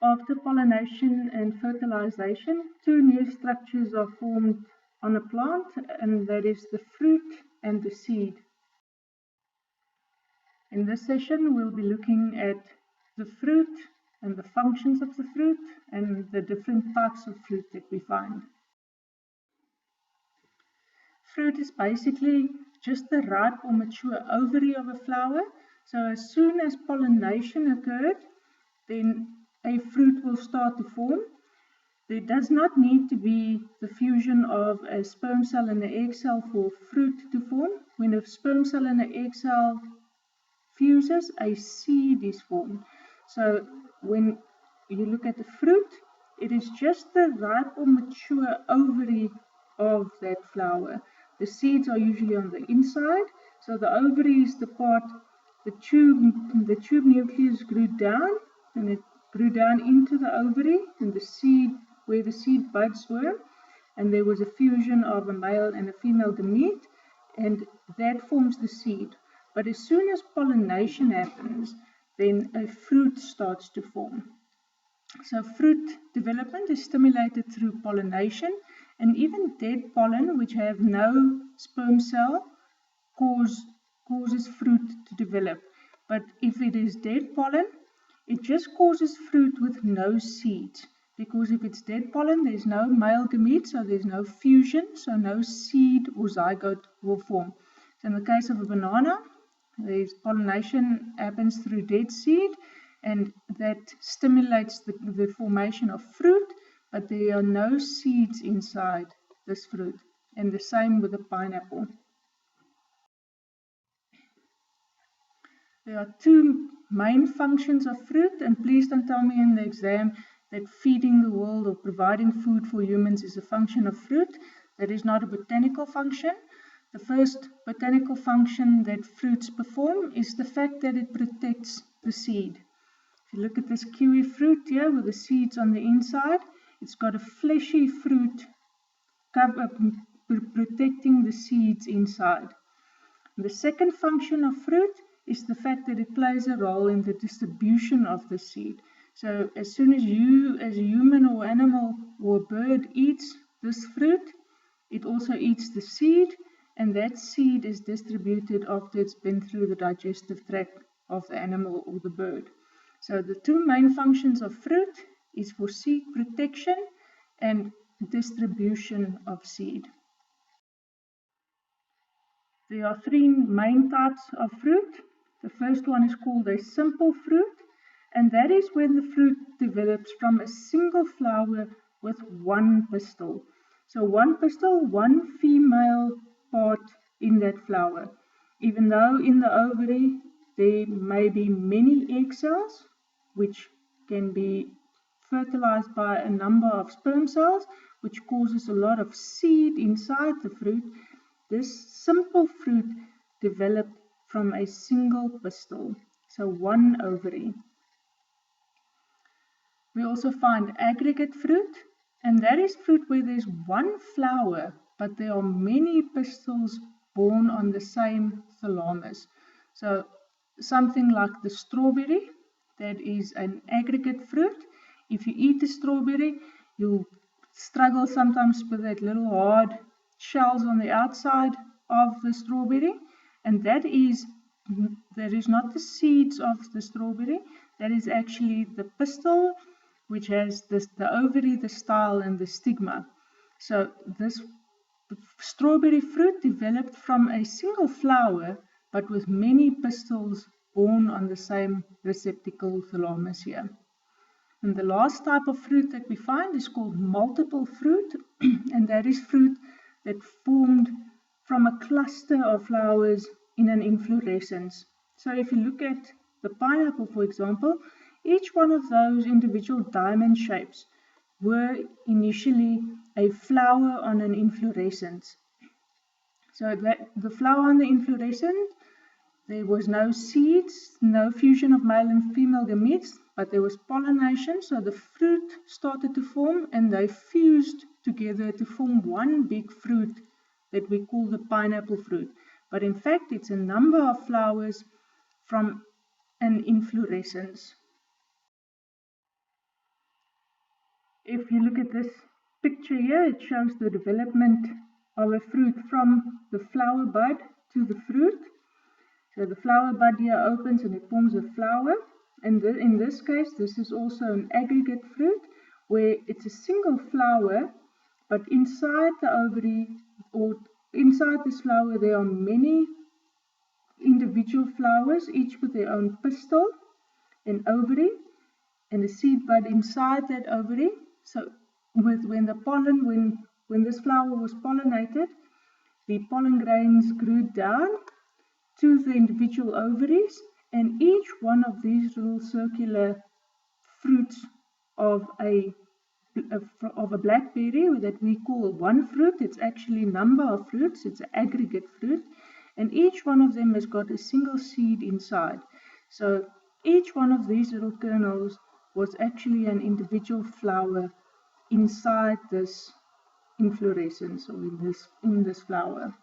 After pollination and fertilization, two new structures are formed on a plant, and that is the fruit and the seed. In this session, we'll be looking at the fruit and the functions of the fruit and the different types of fruit that we find. Fruit is basically just the ripe or mature ovary of a flower. So as soon as pollination occurred, then a fruit will start to form. There does not need to be the fusion of a sperm cell and an egg cell for fruit to form. When a sperm cell and an egg cell fuses, a seed is formed. So when you look at the fruit, it is just the ripe or mature ovary of that flower. The seeds are usually on the inside. So the ovary is the part, the tube nucleus grew down, and it grew down into the ovary, and the seed, where the seed buds were, and there was a fusion of a male and a female gamete, and that forms the seed. But as soon as pollination happens, then a fruit starts to form. So fruit development is stimulated through pollination, and even dead pollen, which have no sperm cell, causes fruit to develop. But if it is dead pollen, it just causes fruit with no seeds. Because if it's dead pollen, there's no male gamete, so there's no fusion, so no seed or zygote will form. So in the case of a banana, there's pollination happens through dead seed, and that stimulates the formation of fruit, but there are no seeds inside this fruit. And the same with the pineapple. There are two main functions of fruit, and please don't tell me in the exam that feeding the world or providing food for humans is a function of fruit. That is not a botanical function. The first botanical function that fruits perform is the fact that it protects the seed. If you look at this kiwi fruit here with the seeds on the inside, it's got a fleshy fruit protecting the seeds inside. The second function of fruit is the fact that it plays a role in the distribution of the seed. So as soon as you, as a human or animal or a bird, eats this fruit, it also eats the seed, and that seed is distributed after it's been through the digestive tract of the animal or the bird. So the two main functions of fruit is for seed protection and distribution of seed. There are three main types of fruit. The first one is called a simple fruit, and that is when the fruit develops from a single flower with one pistil. So one pistil, one female part in that flower. Even though in the ovary there may be many egg cells, which can be fertilized by a number of sperm cells, which causes a lot of seed inside the fruit, this simple fruit developed from a single pistil, so one ovary. We also find aggregate fruit, and that is fruit where there's one flower, but there are many pistils borne on the same thalamus. So something like the strawberry, that is an aggregate fruit. If you eat a strawberry, you'll struggle sometimes with that little hard shells on the outside of the strawberry, and that is not the seeds of the strawberry, that is actually the pistil, which has the ovary, the style, and the stigma. So this strawberry fruit developed from a single flower, but with many pistils borne on the same receptacle thalamus here. And the last type of fruit that we find is called multiple fruit, and that is fruit that formed from a cluster of flowers in an inflorescence. So if you look at the pineapple, for example, each one of those individual diamond shapes were initially a flower on an inflorescence. So that the flower on the inflorescence, there was no seeds, no fusion of male and female gametes, but there was pollination, so the fruit started to form, and they fused together to form one big fruit that we call the pineapple fruit. But in fact, it's a number of flowers from an inflorescence. if you look at this picture here, it shows the development of a fruit from the flower bud to the fruit. So the flower bud here opens and it forms a flower. And in this case, this is also an aggregate fruit where it's a single flower, but inside the ovary or inside this flower there are many individual flowers, each with their own pistil and ovary, and a seed bud inside that ovary. So when this flower was pollinated, the pollen grains grew down to the individual ovaries, and each one of these little circular fruits of a blackberry that we call one fruit, it's actually a number of fruits, it's an aggregate fruit, and each one of them has got a single seed inside. So each one of these little kernels was actually an individual flower inside this inflorescence or in this flower.